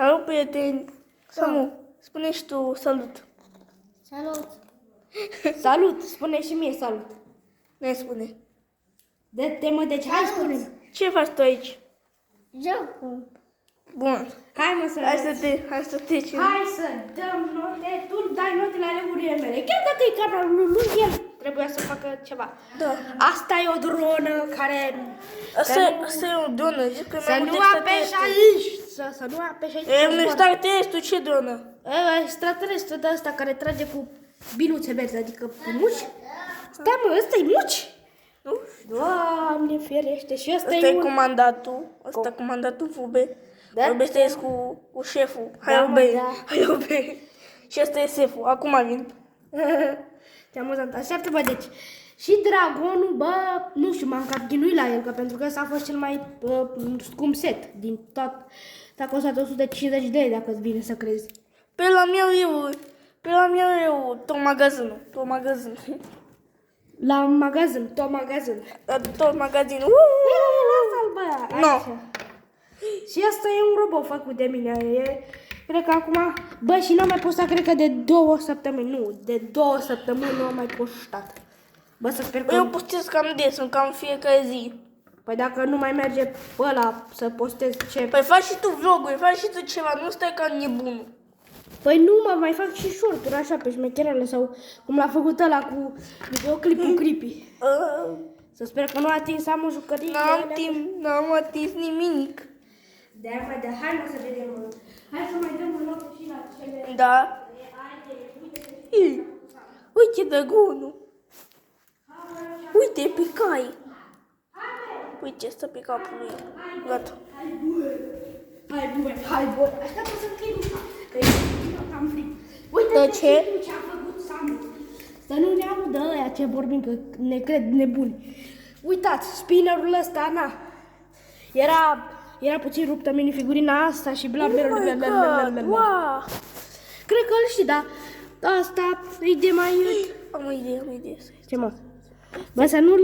Salut, prieteni! Samu, spune și tu salut. Salut! Salut! Spune și mie salut. Ne spune. De temă, deci hai spune. Ce faci tu aici? Jocul. Bun. Hai mă să Hai să trecem. Hai să dăm note. Tu dai notele alegurile mele. Chiar dacă e canalul lui, el trebuia să facă ceva. Da. Asta e o dronă care... Asta e o dronă. Zic că Să mai nu mult apeși extraterestru. aici. Să nu apeși aici. E un extraterestru, ce dronă? Extraterestru de ăsta care trage cu biluțe verzi, adică cu muci. Stai mă, ăsta e muci? Nu? Doamne ferește, și ăsta Asta e e un... comandatul. Asta e comandatul Fube. Da? Vorbește cu șeful. Hai, Da, mă, obei. da. Hai, obei. Și ăsta e șeful. Acum vin. Ce amuzant. Așteaptă, bă, deci. Și dragonul, bă, nu știu, m-am cam ghinuit la el, că pentru că ăsta a fost cel mai scump set din tot. S-a costat 150 de lei, dacă îți vine să crezi. Pe la meu eu tot magazinul. Tot magazinul. La magazin, tot magazin. Tot magazinul. Lasă-l, bă, No. aici. Și asta e un robot făcut de mine. Cred că acum, bă, și n-am mai postat, cred că de 2 săptămâni, nu, de 2 săptămâni nu am mai postat. Bă, să sper că... Eu postez cam des, în cam fiecare zi. Păi dacă nu mai merge pe ăla să postez ce... Păi faci și tu vloguri, faci și tu ceva, nu stai ca nebunul. Păi nu, mă, mai fac și short-uri așa pe șmecherele sau cum l-a făcut ăla cu videoclipul creepy. Să sper că nu a atins am o jucărie. N-am timp, n-am atins nimic. De-aia, mă, de hai mă să vedem, mă. Hai să mai dăm un loc și la cele... Da. Ii, uite drăgunul. Uite, pe cai. Uite, stă pe capul lui. Gata. Hai, bă. Așteaptă să închid ușa, că e cam frig. Uite De ce? ce a făcut Samu. Să nu ne audă ăia ce vorbim, că ne cred nebuni. Uitați, spinnerul ăsta, na. Era puțin ruptă minifigurina asta și bla bla bla bla bla bla. Wow. Cred că îl știi, da. Asta e de mai... Am o idee. Ce mă? Bă, să nu-l...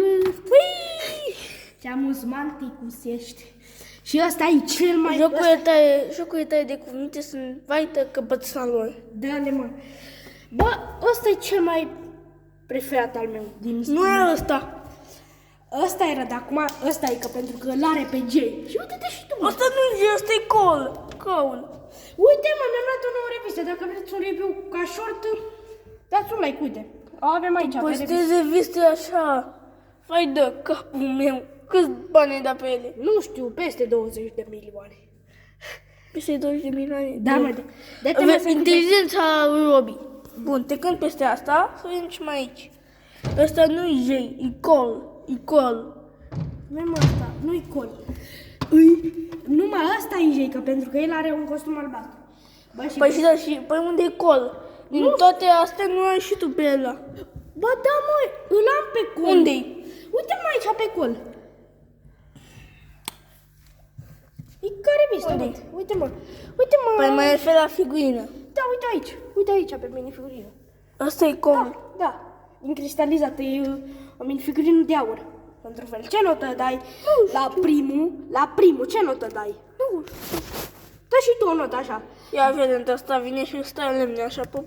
Ce amuzmanticus ești. Și ăsta e cel mai... Jocurile tale de cuvinte sunt vaită căpățâna lor. Dă-le, mă. Bă, ăsta e cel mai preferat al meu din... Nu e ăsta. Ăsta era, dar acum ăsta e, că pentru că îl are pe Jay. Și uite-te și tu, mă. Ăsta nu e, ăsta e Cole. Uite, mă, mi-am luat o nouă revistă. Dacă vreți un review ca short, dați un like, uite. O avem aici, pe revistă. Posteze viste așa. Vai de capul meu. Câți bani ai dat pe ele? Nu știu, peste 20 de milioane. Peste 20 de milioane. Da, mă, de-te mă să Inteligența lui Robi. Bun, trecând peste asta, să vedem ce mai aici. Ăsta nu e Jay, e Cole. Nu-i mă ăsta, nu-i Col. Numai ăsta e Jay, că pentru că el are un costum albastru. Bă, și Păi și da, și păi unde e Cole? Din toate astea nu ai și tu pe ăla. Bă, da, mă, îl am pe Col. Unde-i? Uite-mă aici pe Col. E care revistă, Unde? mă? Uite-mă. Uite-mă. Păi mă refer la figurină. Da, uite aici. Uite aici pe minifigurină. Asta e Cole. Da. Incristalizată, e o minifigurină de aur. Într-un fel. Ce notă dai? La primul, ce notă dai? Nu. Dă și tu o notă așa. Ia vedem, asta vine și stă în lemne așa. Bă,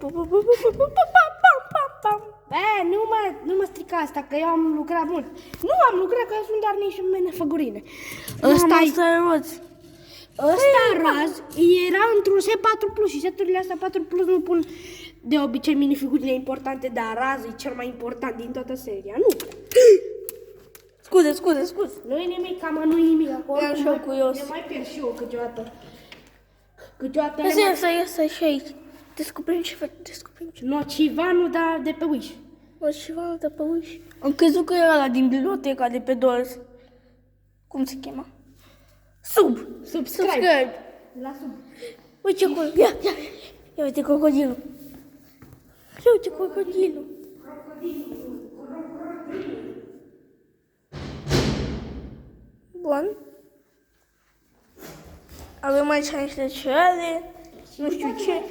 nu mă strica asta, că eu am lucrat mult. Nu am lucrat, că eu sunt doar nici minifigurine. Ăsta e roți. Ăsta raz era într-un set 4 Plus și seturile astea 4 Plus nu pun de obicei minifigurine importante, dar raz e cel mai important din toată seria, nu? Scuze. Nu e nimic, cam nu e nimic acolo. Eram și eu curios. Ne mai pierd și eu câteodată. Câteodată Asta și aici. Descoperim ce. Nociva nu da de pe Wish. O ceva de pe uși. Am crezut că era ăla din biblioteca de pe Dolls. Cum se chema? Subscribe. La sub. Uite acolo. Ia uite crocodilul. Ia uite crocodilul. Bun. Avem aici niște cereale. Nu știu ce.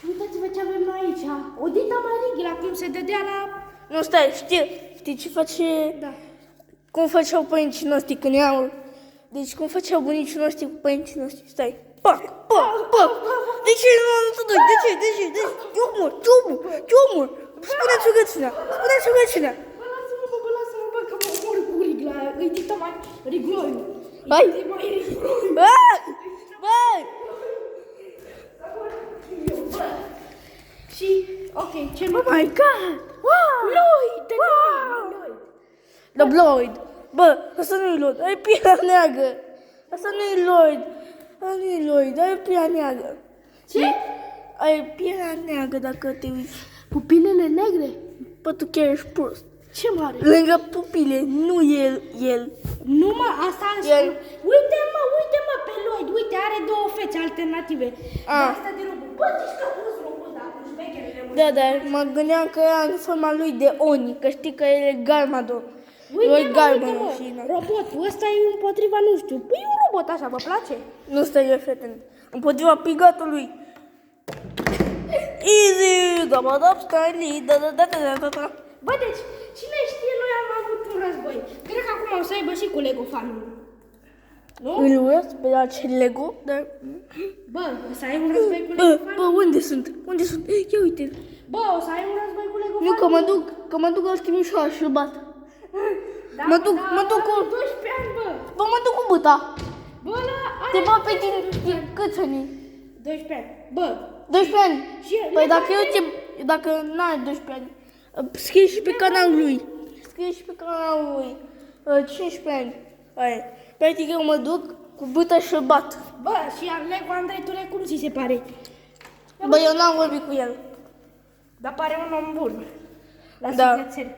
Uitați-vă ce avem noi aici. O dita Marighi, la cum se dădea la... Nu, stai, știi ce face... Da. Cum făceau părinții noștri când erau Deci cum făceau bunicii noștri cu părinții noștri? Stai. Pac, pac, pac. De ce nu am luat doi? De ce? Ce omor? Ce omor? Spuneți rugăciunea. Spuneți rugăciunea. Bă, lasă-mă, bă, că mă omor cu rigla. Îi dictă mai rigloiul. Hai. Mai rigloiul. Bă! Bă! Și, ok, ce mai... My God! Wow! Lloyd! Wow! Lloyd! The Lloyd. Bă, asta nu e Lloyd. Ai pielea neagră. Asta nu e Lloyd. Asta nu e Lloyd. Ai pielea neagră. Ce? Ai pielea neagră dacă te uiți. Pupilele negre? Bă, tu chiar ești prost. Ce mare? Lângă pupile, nu el. Nu mă, asta am El- spus. Uite-mă pe Lloyd. Uite, are două fețe alternative. De asta de robot. Bă, zici că nu sunt robot, dar cu șmecherele mă. Da, dar mă gândeam că era în forma lui de Oni, că știi că el e Garmadon. Lloyd Garmadon și Uite-mă, na. robotul ăsta e împotriva, nu știu. Păi e un robot așa, vă place? Nu stai eu, feten. Împotriva pigatului. Easy, gabadap, styli, da. Bă, deci, cine știe, noi am avut un război. Cred că acum o să aibă și cu Lego fanul. Nu? Îl urăsc pe acel Lego, dar... Bă, o să ai un război cu Lego Bă, fanul? unde sunt? Unde sunt? Ia uite. Bă, o să ai un război cu Lego Nu, fanul? că mă duc la chimișoara și îl bat. Da, mă duc cu... 12 ani, bă. Bă, mă duc cu băta. Bă, la... Te bat pe tine, câți ani? 12 ani. Bă, 12 ani. Și Păi Lego dacă eu te... Dacă n-ai 12 ani, scrie și pe canalul lui. Scrie și pe canalul lui. 15 ani. Aia. Practic eu mă duc cu băta și îl bat. bă, și Lego Andrei Ture, cum ți se pare? Bă, eu n-am vorbit cu el. Dar pare un om bun. La Da. sufletel.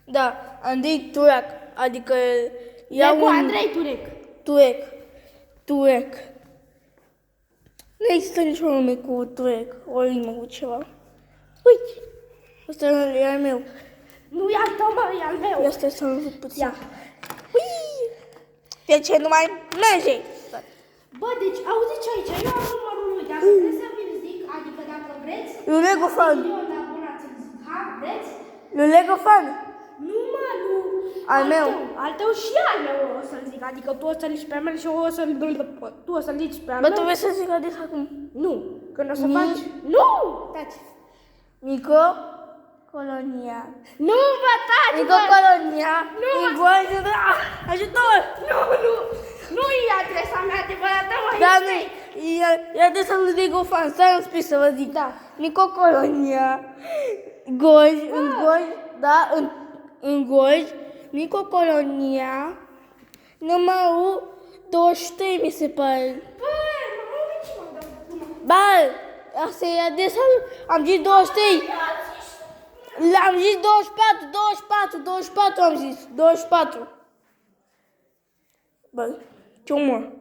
Da, Andrei Turec, adică ia Lego un... Andrei Turec. Turec. Nu există niciun nume cu Turec, o rimă cu ceva. Uite, ăsta e al meu. Nu e al tău, mă, e al meu. Asta să-l văd puțin. Ia. Ui! De ce nu mai merge? Bă, deci, auziți aici, eu am numărul lui. Dacă vreți să vi-l zic, adică dacă vreți... Eu Lego fan. milion de abonați îl zic, ha? Vreți? Eu Lego fan. Nu, mă, nu. Al meu. Al tău și al meu o să-l zic. Adică tu o să-l zici pe al meu și eu o să-l... Tu o să-l zici pe al Bă, meu. tu vrei să zic ades acum? Nu. Când o să faci... Nu! Taci. Mico Colonia. Nu, bă, taci, Mico bă. Colonia. Nu, Mico ajutor. Nu. Nu e adresa mea adevărată, mă. Da, este. nu, e adresa lui Lego fan, stai un spic să vă zic. Da. Mico Colonia, Goj, în Goj, da, în Goj, Mico Colonia, numărul 23 mi se pare. Bă, mă uiți, mă, dar cum? Ba, asta e adresa lui, am zis 23. Am zis 24 am zis, 24. Bă, ce umor.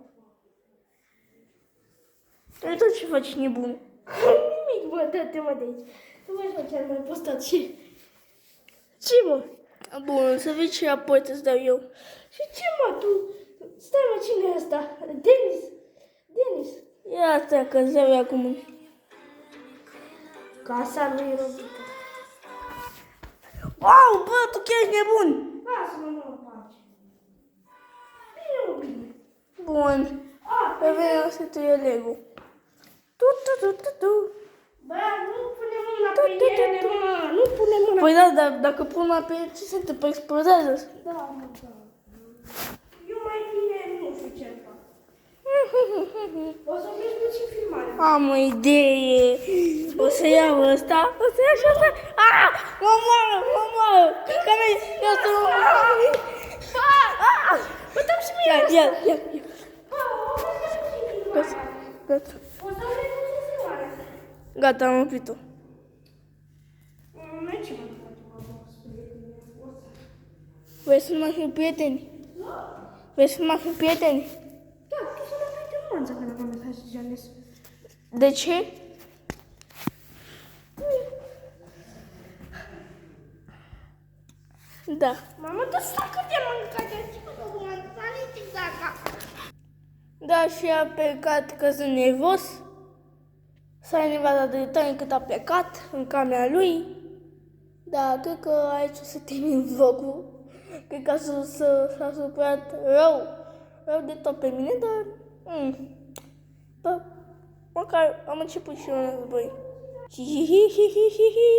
Tu tot ce faci nebun? Nimic, bă, dă-te, mă, de aici. Tu mă știu ce am mai postat și... Ce, mă? Bun, să vezi ce raport îți dau eu. Și ce, mă, tu? Stai, mă, cine e ăsta? Denis. Ia asta că îți dau eu acum. Casa lui Robica. Wow, bă, tu chiar ești nebun. Lasă-mă, mă, în pace. Bine, mă, bine. Bun. Pe vremea să tu e Lego. Tu. Bă, nu pune mâna pe ele, mă. Nu pune mâna. Păi da, dar dacă pun mâna pe el, ce se întâmplă? Explodează. Da, mă, da. Eu mai bine nu știu ce fac. O să vezi puțin filmare. Am o idee. O să iau ăsta. O să iau și ăsta. Ah! Mă moară. Că mi-ai zis că să mă moară. Ah! Bă, dăm și mie asta. Ia. Bă, o să vezi puțin filmare. Gata. O să vezi puțin filmare. Gata, am oprit-o. Nu ce mă faci, mă, o să... Vrei să nu mai fim prieteni? Vrei să nu mai fim prieteni? Da, tu să nu mai te nuanță când am mesaj de ales. De ce? Da. Mamă, tu stai cât de mâncat de aici, mă, mă, nici dacă. Da, și a plecat că sunt nervos. S-a enervat de tare cât a plecat în camera lui. Da, cred că aici o să termin vlogul. Cred că s-a supărat rău Vreau de tot pe mine, dar... Bă, măcar am început și eu un război. Hihihihihihi.